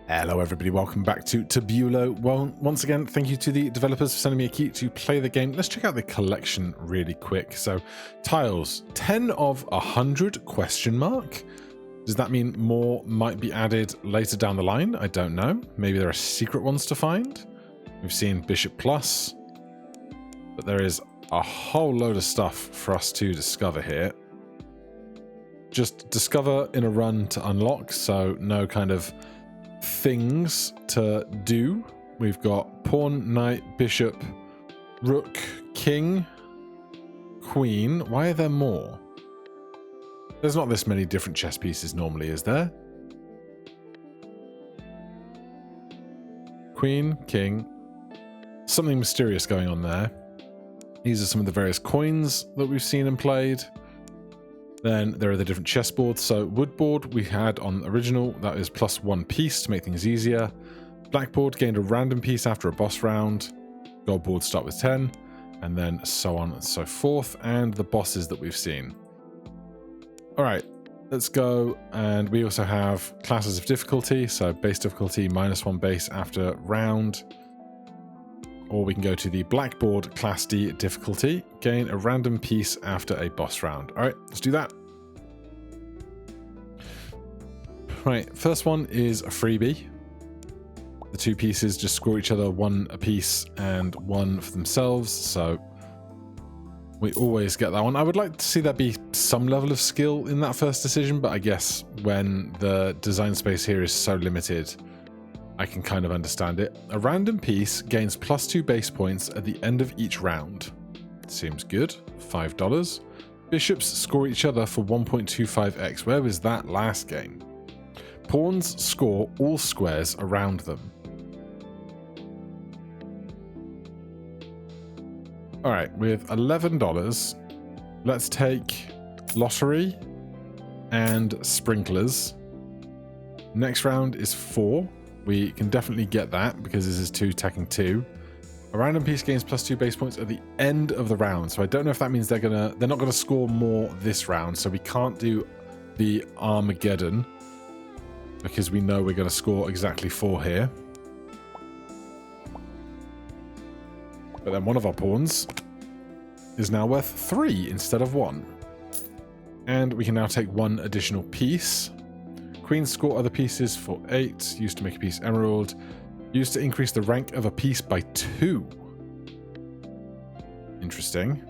Hello everybody, welcome back to Tabulo. Well, once again, thank you to the developers for sending me a key to play the game. Let's check out the collection really quick. So, tiles, 10 of 100 question mark. Does that mean more might be added later down the line? I don't know. Maybe there are secret ones to find. We've seen Bishop Plus, but there is a whole load of stuff for us to discover here. Just discover in a run to unlock, so no kind of things to do. We've got pawn, knight, bishop, rook, king, queen. Why are there more? There's not this many different chess pieces normally, is there? Queen, king. Something mysterious going on there. These are some of the various coins that we've seen and played. Then there are the different chessboards. So woodboard we had on original, that is +1 piece to make things easier. Blackboard gained a random piece after a boss round. Gold boards start with 10, and then so on and so forth. And the bosses that we've seen. All right, let's go. And we also have classes of difficulty. So base difficulty, -1 base after round. Or we can go to the Blackboard Class D difficulty, gain a random piece after a boss round. All right, let's do that. Right, first one is a freebie. The two pieces just score each other one apiece and one for themselves, so we always get that one. I would like to see that be some level of skill in that first decision, but I guess when the design space here is so limited, I can kind of understand it. A random piece gains +2 base points at the end of each round. Seems good. $5. Bishops score each other for 1.25x. Where was that last game? Pawns score all squares around them. Alright, with $11, let's take lottery and sprinklers. Next round is 4. We can definitely get that because this is 2 attacking 2. A random piece gains +2 base points at the end of the round. So I don't know if that means they're not gonna score more this round. So we can't do the Armageddon because we know we're gonna score exactly 4 here. But then one of our pawns is now worth 3 instead of 1. And we can now take 1 additional piece. Queens score other pieces for 8, used to make a piece emerald, used to increase the rank of a piece by 2. Interesting.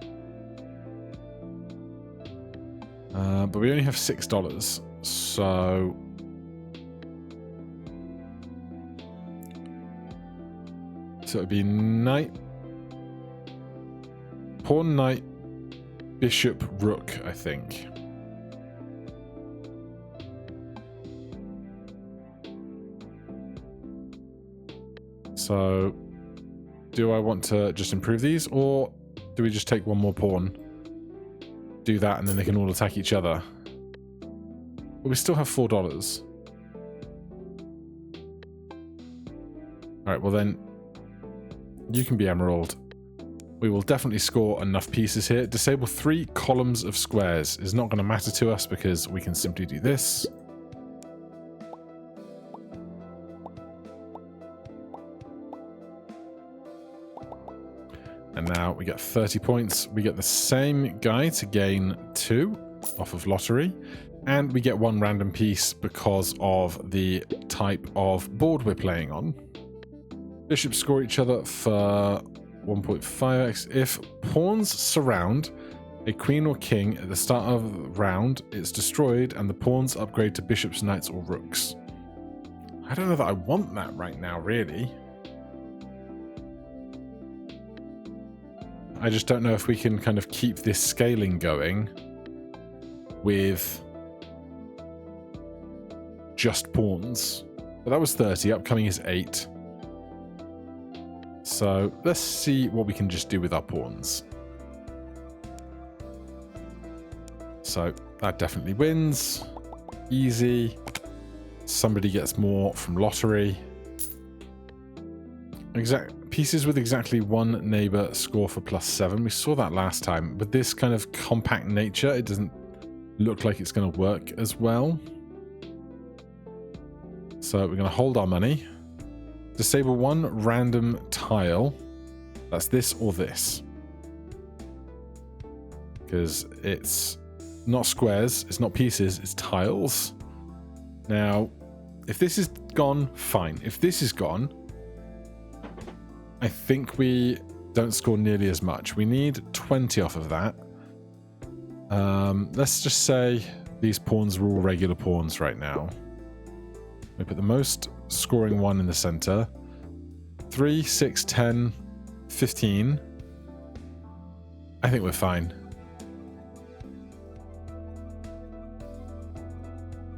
But we only have $6, so it'd be knight, pawn, knight, bishop, rook, I think. So, do I want to just improve these, or do we just take one more pawn, do that, and then they can all attack each other? But we still have $4. Alright, well then, you can be emerald. We will definitely score enough pieces here. Disable 3 columns of squares is not going to matter to us because we can simply do this. And now we get 30 points. We get the same guy to gain 2 off of lottery. And we get 1 random piece because of the type of board we're playing on. Bishops score each other for 1.5x. If pawns surround a queen or king at the start of the round, it's destroyed and the pawns upgrade to bishops, knights, or rooks. I don't know that I want that right now, really. I just don't know if we can kind of keep this scaling going with just pawns. But that was 30, upcoming is 8. So let's see what we can just do with our pawns. So that definitely wins. Easy. Somebody gets more from lottery. Pieces with exactly 1 neighbor score for +7. We saw that last time. With this kind of compact nature, it doesn't look like it's going to work as well. So we're going to hold our money. Disable one random tile. That's this or this. Because it's not squares, it's not pieces, it's tiles. Now, if this is gone, fine. If this is gone, I think we don't score nearly as much. We need 20 off of that. Let's just say these pawns are all regular pawns right now. We put the most scoring one in the center. 3, 6, 10, 15. I think we're fine.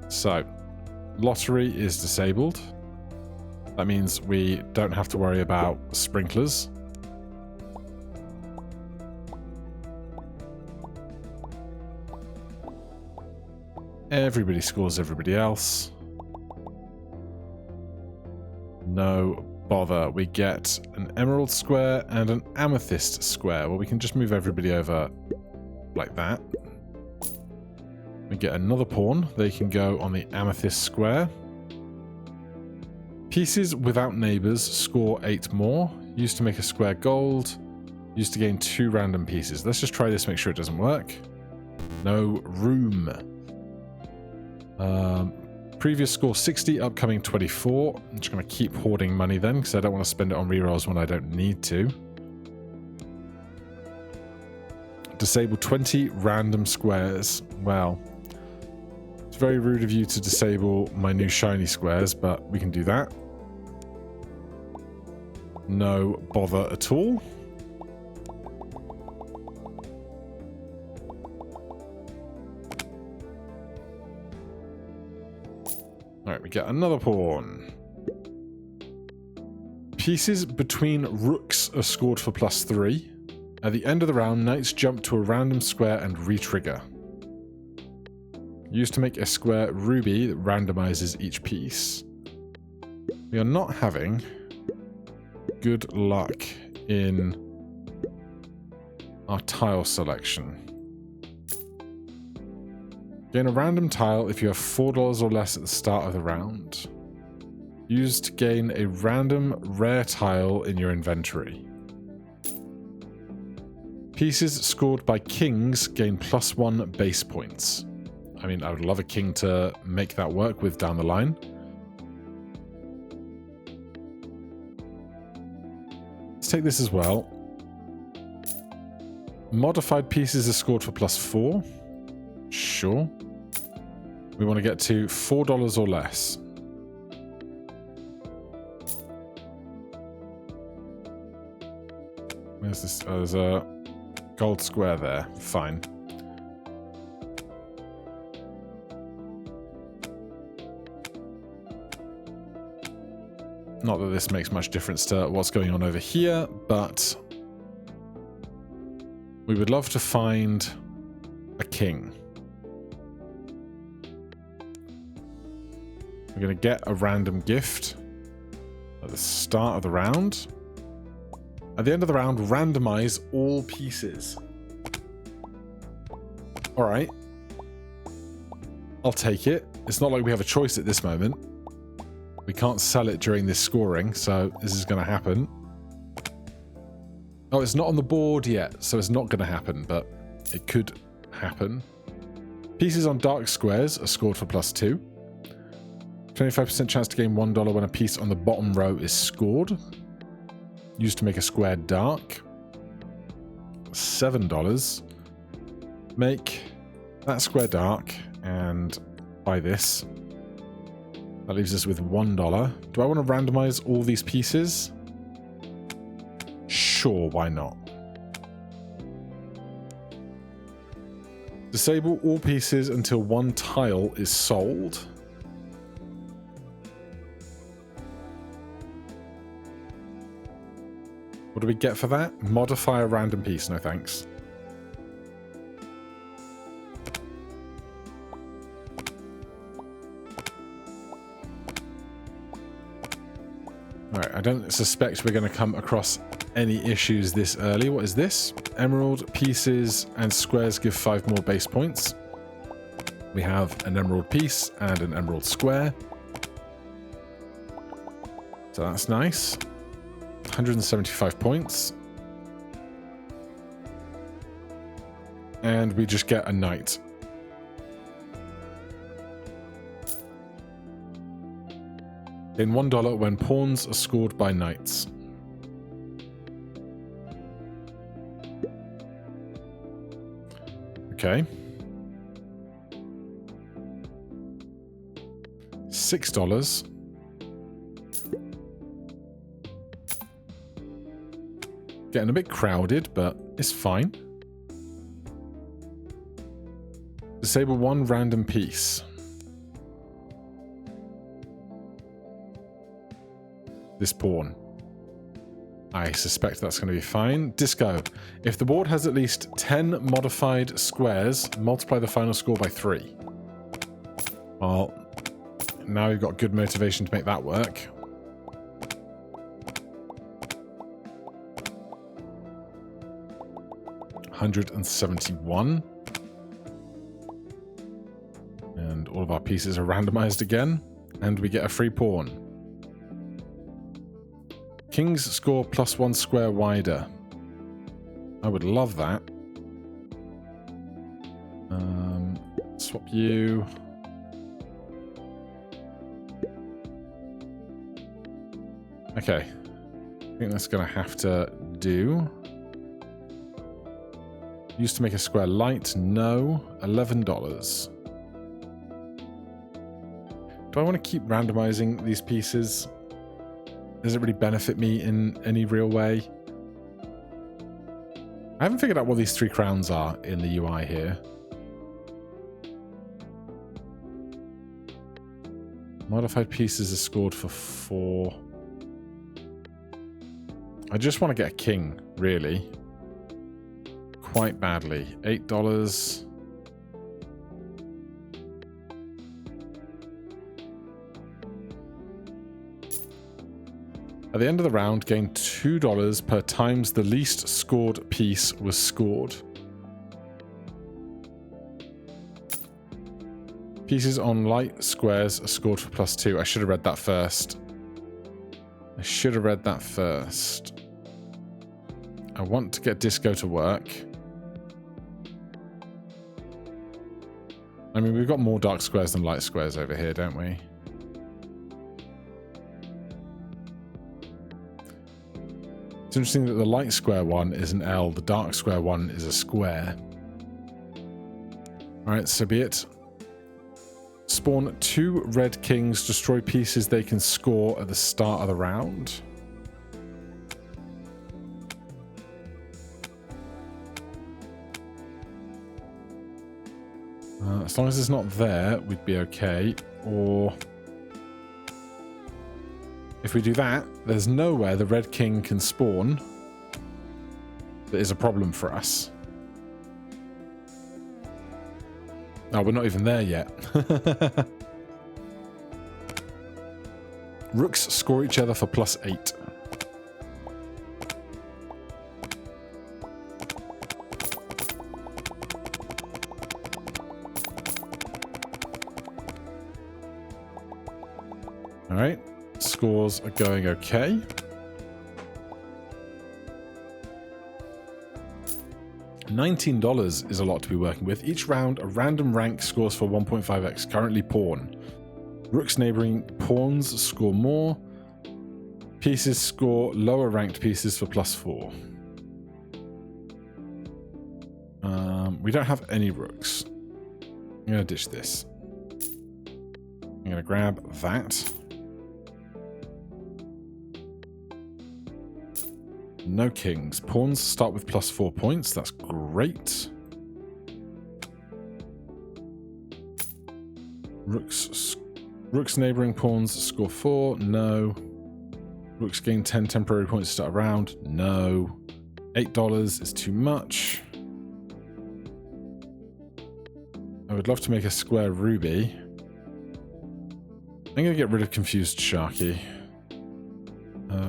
So, lottery is disabled. That means we don't have to worry about sprinklers. Everybody scores everybody else. No bother. We get an emerald square and an amethyst square. Well, we can just move everybody over like that. We get another pawn. They can go on the amethyst square. Pieces without neighbors score 8 more. Used to make a square gold. Used to gain 2 random pieces. Let's just try this, make sure it doesn't work. No room. Previous score 60, upcoming 24. I'm just going to keep hoarding money then, because I don't want to spend it on rerolls when I don't need to. Disable 20 random squares. Well, it's very rude of you to disable my new shiny squares, but we can do that. No bother at all. Alright, we get another pawn. Pieces between rooks are scored for +3. At the end of the round, knights jump to a random square and re-trigger. Used to make a square ruby that randomizes each piece. We are not having good luck in our tile selection. Gain a random tile if you have $4 or less at the start of the round. Used to gain a random rare tile in your inventory. Pieces scored by kings gain +1 base points. I mean, I would love a king to make that work with down the line. Let's take this as well. Modified pieces are scored for +4. Sure. We want to get to $4 or less. Where's this? Oh, there's a gold square there. Fine. Not that this makes much difference to what's going on over here, but we would love to find a king. We're going to get a random gift at the start of the round. At the end of the round, randomize all pieces. Alright. I'll take it. It's not like we have a choice at this moment. We can't sell it during this scoring, so this is going to happen. Oh, it's not on the board yet, so it's not going to happen, but it could happen. Pieces on dark squares are scored for +2. 25% chance to gain $1 when a piece on the bottom row is scored. Used to make a square dark. $7. Make that square dark and buy this. That leaves us with $1. Do I want to randomize all these pieces? Sure, why not? Disable all pieces until one tile is sold. What do we get for that? Modify a random piece, no thanks. Alright, I don't suspect we're going to come across any issues this early. What is this? Emerald, pieces, and squares give 5 more base points. We have an emerald piece and an emerald square. So that's nice. 175 points. And we just get a knight. In $1 when pawns are scored by knights. Okay. $6. Getting a bit crowded, but it's fine. Disable one random piece. This pawn. I suspect that's going to be fine. Disco. If the board has at least 10 modified squares, multiply the final score by 3. Well, now you've got good motivation to make that work. $171. And all of our pieces are randomized again. And we get a free pawn. Kings score +1 square wider. I would love that. Swap you. Okay. I think that's going to have to do. Used to make a square light. No. $11. Do I want to keep randomizing these pieces? Does it really benefit me in any real way? I haven't figured out what these 3 crowns are in the UI here. Modified pieces are scored for 4. I just want to get a king, really. Quite badly. $8. At the end of the round, gain $2 per times the least scored piece was scored. Pieces on light squares are scored for +2. I should have read that first. I want to get disco to work. I mean, we've got more dark squares than light squares over here, don't we? It's interesting that the light square one is an L, the dark square one is a square. Alright, so be it. Spawn 2 red kings, destroy pieces they can score at the start of the round. As long as it's not there, we'd be okay. Or if we do that, there's nowhere the red king can spawn that is a problem for us. Oh, we're not even there yet. Rooks score each other for +8. Alright, scores are going okay. $19 is a lot to be working with. Each round, a random rank scores for 1.5x, currently pawn. Rook's neighboring pawns score more. Pieces score lower ranked pieces for +4. We don't have any rooks. I'm going to ditch this. I'm going to grab that. No kings. Pawns start with +4 points. That's great. Rook's neighboring pawns score 4. No. Rooks gain 10 temporary points to start a round. No. $8 is too much. I would love to make a square ruby. I'm going to get rid of confused Sharky.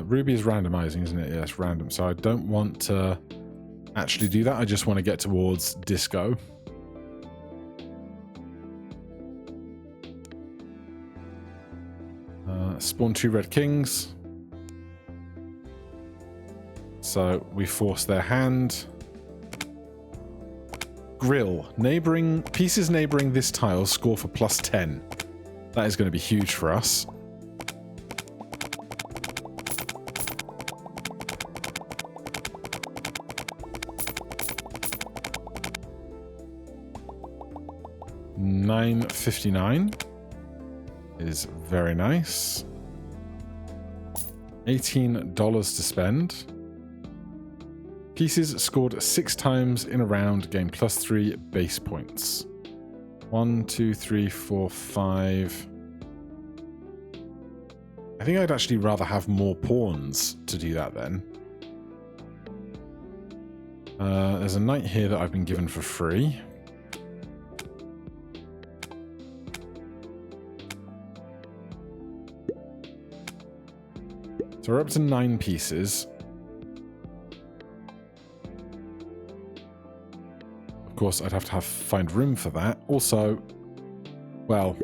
Ruby is randomizing, isn't it? Yes, random. So I don't want to actually do that. I just want to get towards disco. Spawn 2 red kings. So we force their hand. Grill. Pieces neighbouring this tile score for +10. That is going to be huge for us. $9.59 is very nice. $18 to spend. Pieces scored 6 times in a round gain +3 base points. 1, 2, 3, 4, 5. I think I'd actually rather have more pawns to do that then. There's a knight here that I've been given for free. So we're up to 9 pieces. Of course, I'd have to find room for that. Also, well,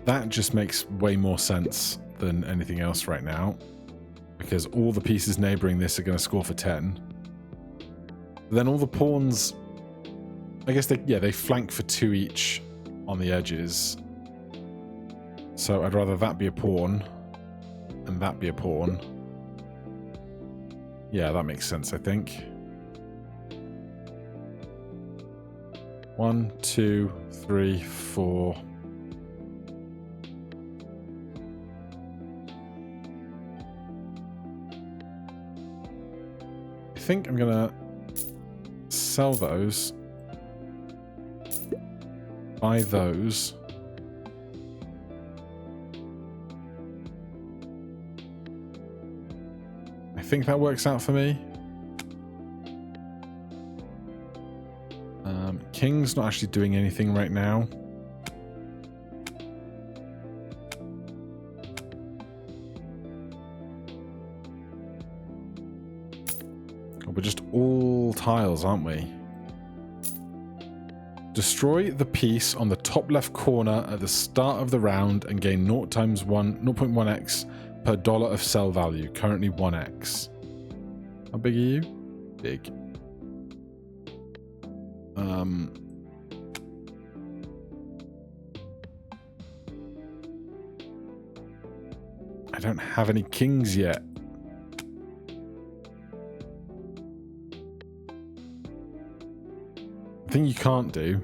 that just makes way more sense than anything else right now, because all the pieces neighbouring this are going to score for 10. Then all the pawns, I guess they flank for 2 each on the edges. So I'd rather that be a pawn and that be a pawn. Yeah, that makes sense, I think. 1, 2, 3, 4. I think I'm gonna sell those, buy those. I think that works out for me. King's not actually doing anything right now. Oh, we're just all tiles, aren't we? Destroy the piece on the top left corner at the start of the round and gain 0.1x per dollar of sell value. Currently 1x. How big are you? Big. I don't have any kings yet. The thing you can't do,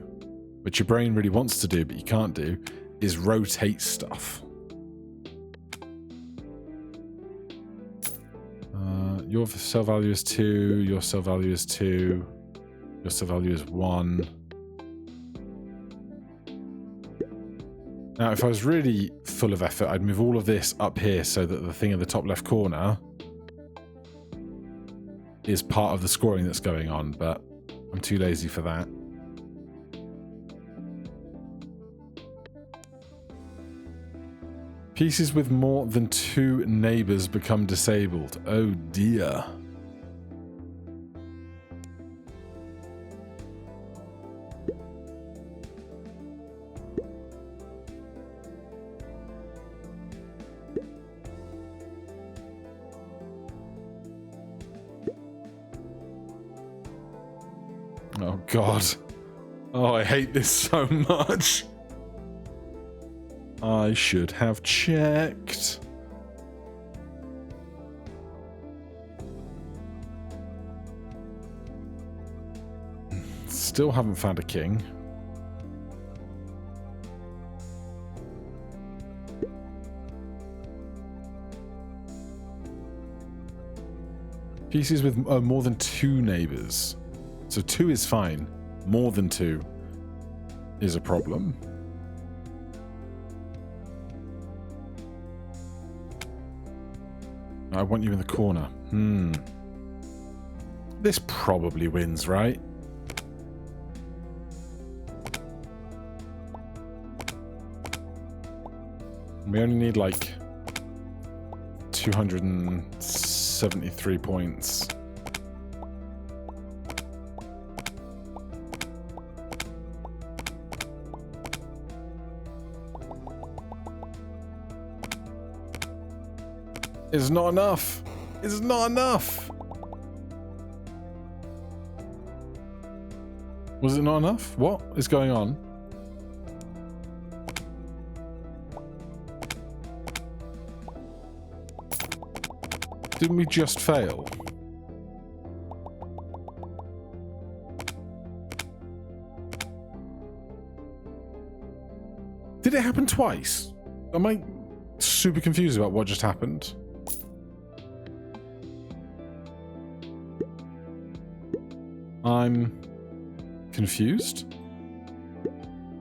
which your brain really wants to do but you can't do, is rotate stuff. Your sell value is 2, your sell value is 2, your sell value is 1. Now, if I was really full of effort, I'd move all of this up here so that the thing in the top left corner is part of the scoring that's going on, but I'm too lazy for that. Pieces with more than 2 neighbours become disabled. Oh dear. Oh God. Oh, I hate this so much. I should have checked. Still haven't found a king. Pieces with more than 2 neighbours. So 2 is fine. More than 2 is a problem. I want you in the corner. This probably wins, right? We only need like 273 points. It's not enough. It's not enough. Was it not enough? What is going on? Didn't we just fail? Did it happen twice? Am I super confused about what just happened? I'm confused.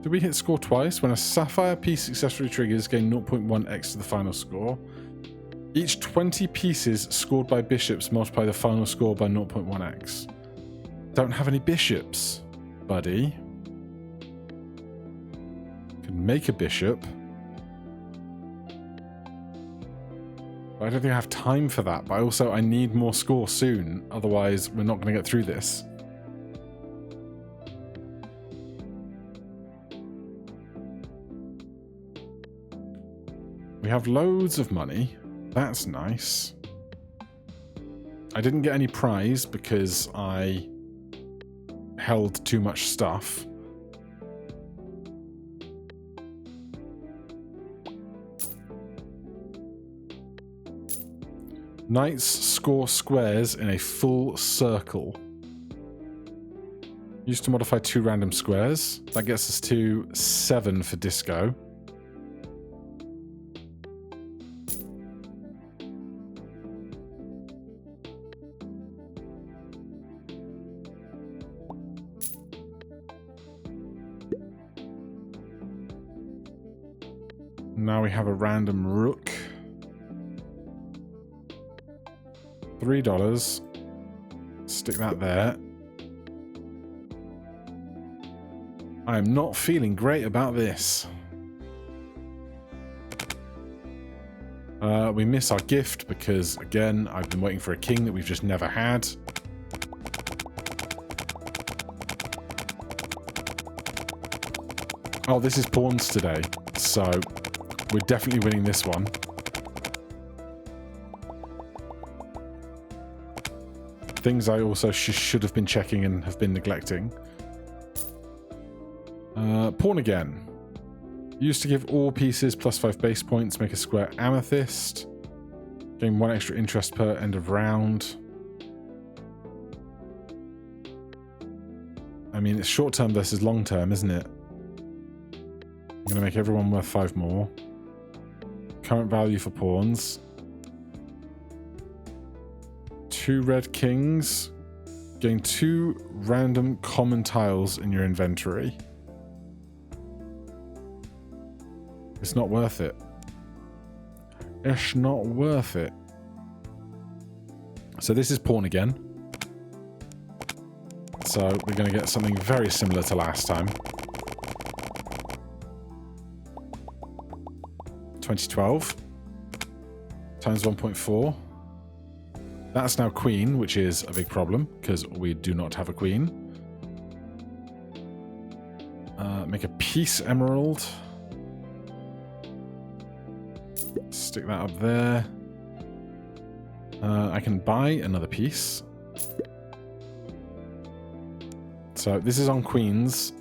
Did we hit score twice? When a sapphire piece successfully triggers, gain 0.1x to the final score. Each 20 pieces scored by bishops multiply the final score by 0.1x. Don't have any bishops, buddy. Can make a bishop. But I don't think I have time for that. But also, I need more score soon. Otherwise, we're not going to get through this. We have loads of money. That's nice. I didn't get any prize because I held too much stuff. Knights score squares in a full circle. Used to modify 2 random squares. That gets us to 7 for disco. Now we have a random rook. $3. Stick that there. I am not feeling great about this. We miss our gift because, again, I've been waiting for a king that we've just never had. Oh, this is pawns today, so we're definitely winning this one. Things I also should have been checking and have been neglecting. Pawn again. Used to give all pieces +5 base points, make a square amethyst. Gain 1 extra interest per end of round. I mean, it's short term versus long term, isn't it? I'm going to make everyone worth 5 more. Current value for pawns. 2 red kings. Gain 2 random common tiles in your inventory. It's not worth it. It's not worth it. So this is pawn again. So we're going to get something very similar to last time. 2012 times 1.4. That's now queen, which is a big problem because we do not have a queen. Make a peace emerald. Stick that up there. I can buy another piece. So this is on queens.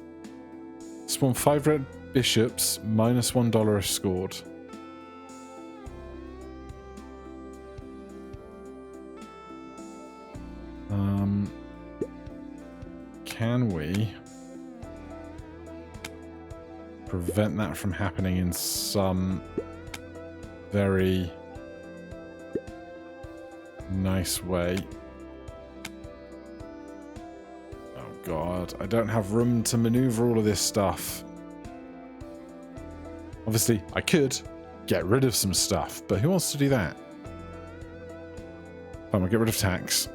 Spawn 5 red bishops, -$1 if scored. Can we prevent that from happening in some very nice way? Oh god, I don't have room to maneuver all of this stuff. Obviously, I could get rid of some stuff, but who wants to do that? Fine, we'll get rid of tax.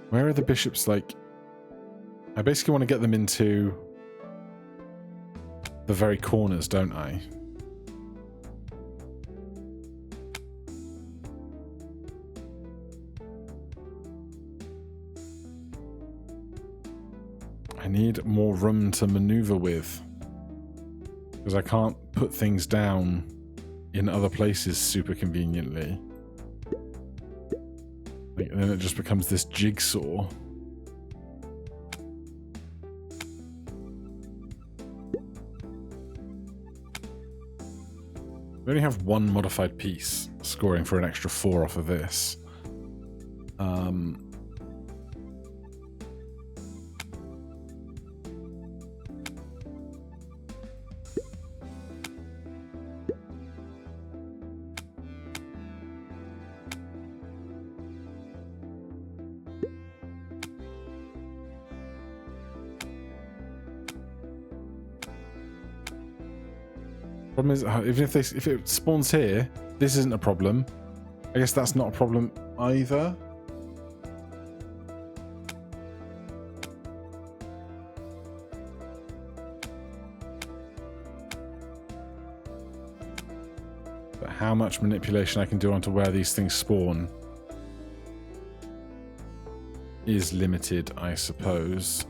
Where are the bishops? Like, I basically want to get them into the very corners, don't I? I need more room to maneuver with. Because I can't put things down in other places super conveniently. Like, then it just becomes this jigsaw. We only have one modified piece, scoring for an extra 4 off of this. Problem is, even if it spawns here, this isn't a problem. I guess that's not a problem either. But how much manipulation I can do onto where these things spawn is limited, I suppose.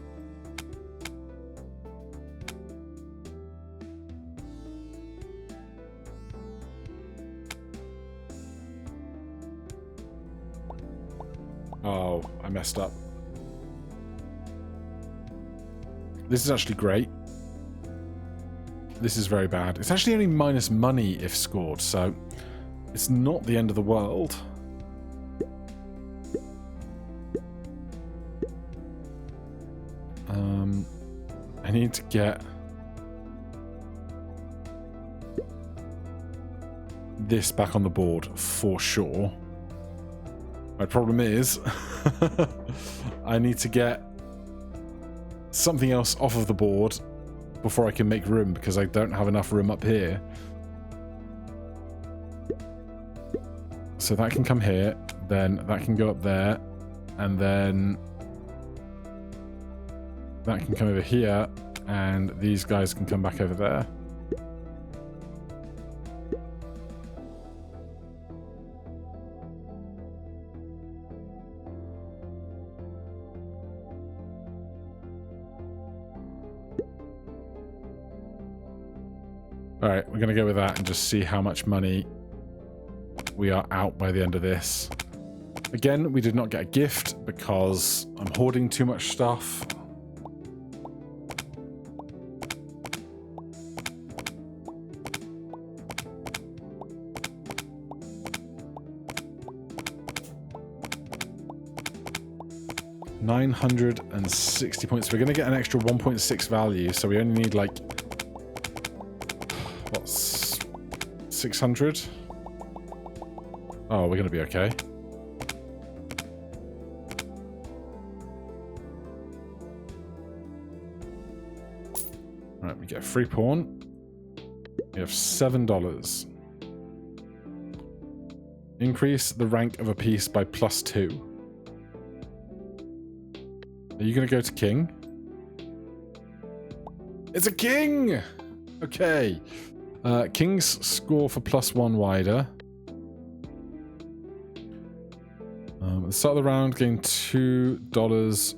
Oh, I messed up. This is actually great. This is very bad. It's actually only minus money if scored, so it's not the end of the world. I need to get this back on the board for sure. My problem is I need to get something else off of the board before I can make room, because I don't have enough room up here. So that can come here, then that can go up there, and then that can come over here, and these guys can come back over there. All right, we're going to go with that and just see how much money we are out by the end of this. Again, we did not get a gift because I'm hoarding too much stuff. $960 points. We're going to get an extra 1.6 value, so we only need like, what's 600? Oh, we're going to be okay. Alright, we get a free pawn. We have $7. Increase the rank of a piece by +2. Are you going to go to king? It's a king! Okay. Kings score for +1 wider. At the start of the round, getting $2.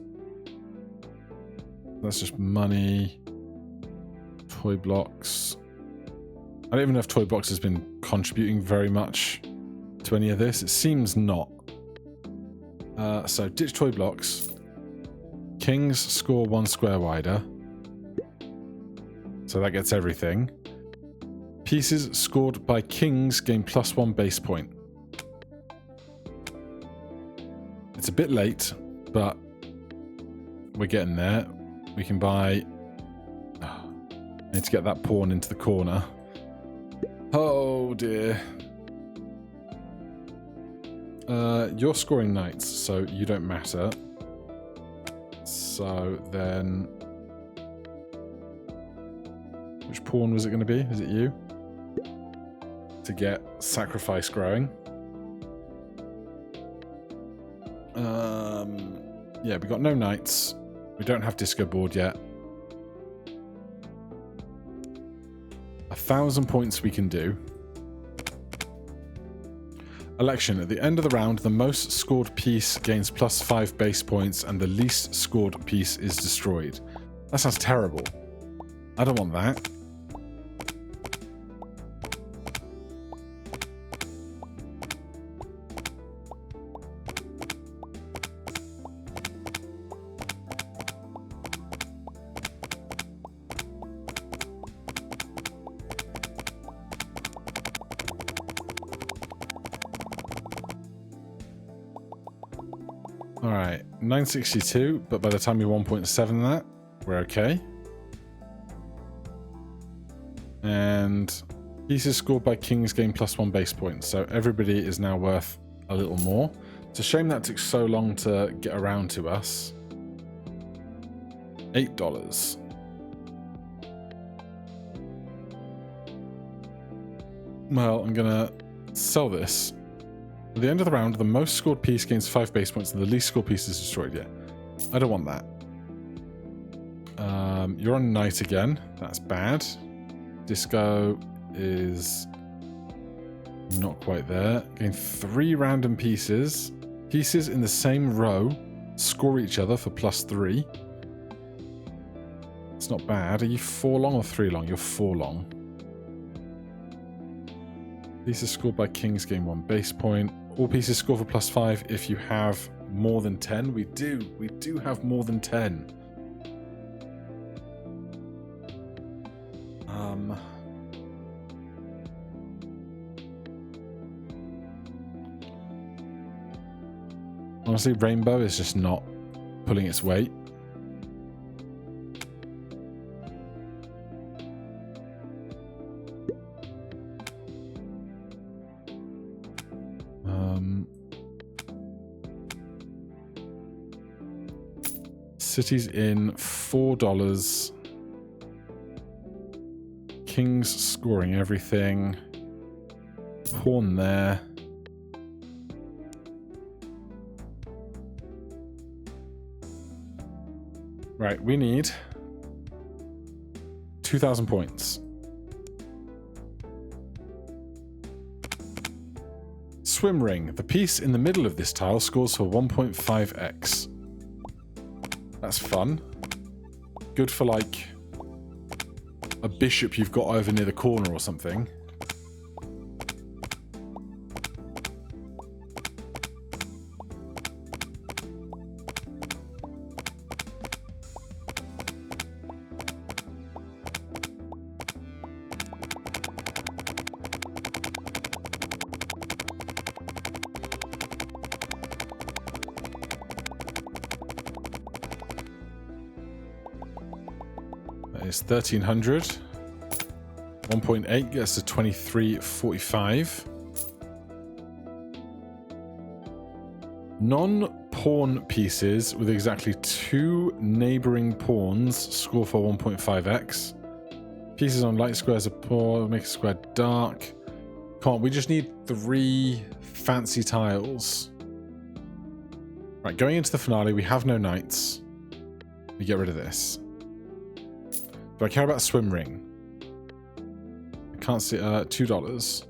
That's just money. Toy blocks. I don't even know if toy blocks has been contributing very much to any of this. It seems not. So ditch toy blocks. Kings score 1 square wider. So that gets everything. Pieces scored by kings gain +1 base point. It's a bit late, but we're getting there. We can buy... Oh, I need to get that pawn into the corner. Oh dear. You're scoring knights, so you don't matter. So then... Which pawn was it going to be? Is it you? To get sacrifice growing. Yeah, we got no knights. We don't have disco board yet. 1,000 points we can do. Election. At the end of the round, the most scored piece gains +5 base points and the least scored piece is destroyed. That sounds terrible. I don't want that. All right, 962, but by the time you're 1.7 that, we're okay. And pieces scored by King's game +1 base point, so everybody is now worth a little more. It's a shame that took so long to get around to us. $8. Well, I'm gonna sell this. At the end of the round, the most scored piece gains 5 base points and the least scored piece is destroyed. Yeah, I don't want that. You're on knight again. That's bad. Disco is not quite there. Gain 3 random pieces. Pieces in the same row score each other for +3. It's not bad. Are you 4 long or 3 long? You're 4 long. Pieces scored by King's game 1 base point. All pieces score for +5 if you have more than 10. We do have more than 10. Honestly, Rainbow is just not pulling its weight. City's in $4. King's scoring everything. Pawn there. Right, we need 2,000 points. Swim ring. The piece in the middle of this tile scores for 1.5x. That's fun. Good for like a bishop you've got over near the corner or something. Is 1,300. 1.8 gets to 23.45. Non-pawn pieces with exactly 2 neighboring pawns score for 1.5x. Pieces on light squares are poor, make a square dark. Come on, we just need 3 fancy tiles. Right, going into the finale, we have no knights. We get rid of this. Do I care about swim ring? I can't see. $2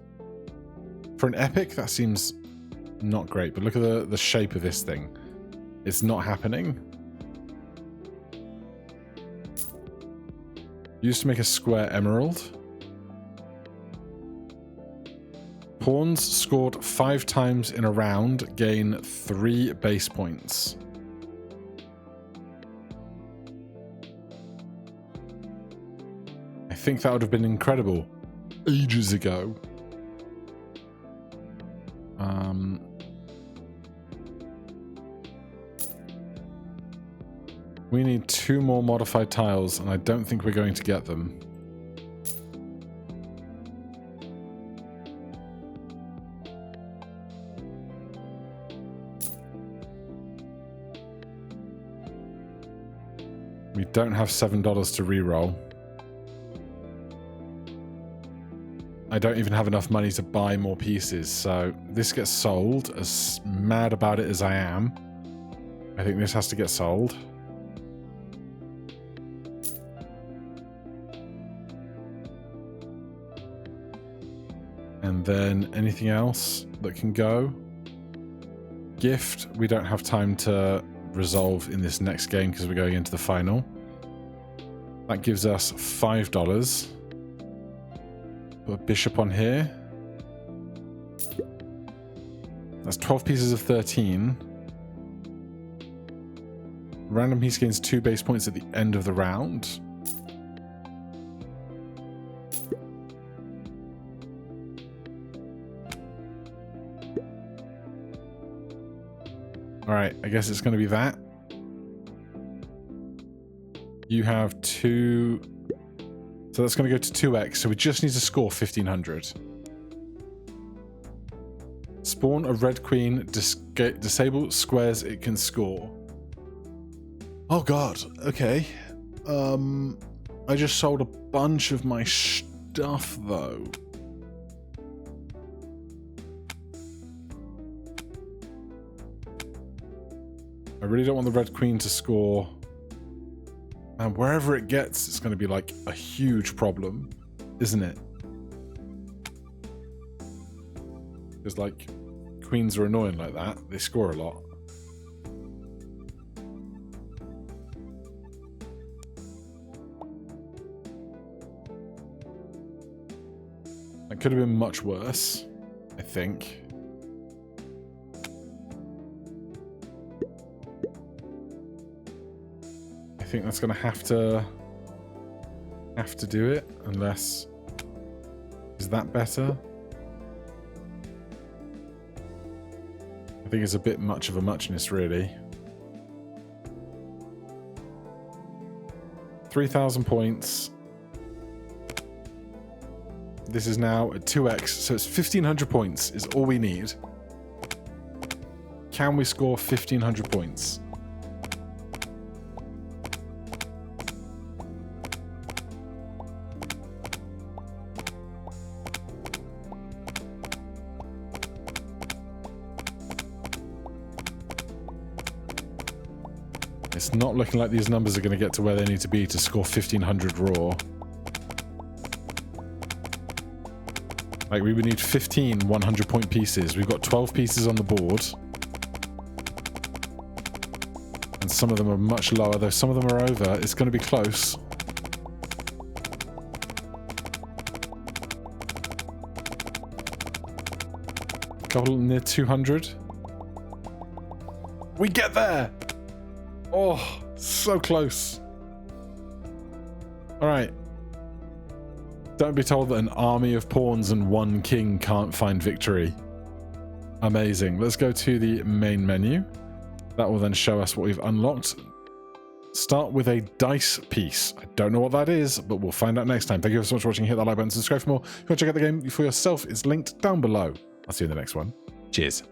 for an epic. That seems not great. But look at the shape of this thing. It's not happening. Used to make a square emerald. Pawns scored 5 times in a round gain 3 base points. I think that would have been incredible ages ago. We need 2 more modified tiles, and I don't think we're going to get them. We don't have $7 to reroll. I don't even have enough money to buy more pieces, so this gets sold. As mad about it as I am, I think this has to get sold. And then anything else that can go. Gift, we don't have time to resolve in this next game because we're going into the final. That gives us $5. Put a bishop on here. That's 12 pieces of 13. Random piece gains 2 base points at the end of the round. Alright, I guess it's going to be that. You have 2... So that's going to go to 2x, so we just need to score 1500. Spawn a red queen, disable squares it can score. Oh god, okay. I just sold a bunch of my stuff though. I really don't want the red queen to score. And wherever it gets, it's going to be like a huge problem, isn't it? Because like queens are annoying like that. They score a lot. That could have been much worse, I think. I think that's going to have to do it, unless... Is that better? I think it's a bit much of a muchness, really. 3,000 points. This is now a 2x, so it's 1,500 points is all we need. Can we score 1,500 points? It's not looking like these numbers are going to get to where they need to be to score 1,500 raw. Like, we would need 15 100-point pieces. We've got 12 pieces on the board. And some of them are much lower, though some of them are over. It's going to be close. A couple near 200. We get there! Oh, so close. Alright. Don't be told that an army of pawns and one king can't find victory. Amazing. Let's go to the main menu. That will then show us what we've unlocked. Start with a dice piece. I don't know what that is, but we'll find out next time. Thank you so much for watching. Hit that like button, subscribe for more. If you want to check out the game for yourself, it's linked down below. I'll see you in the next one. Cheers.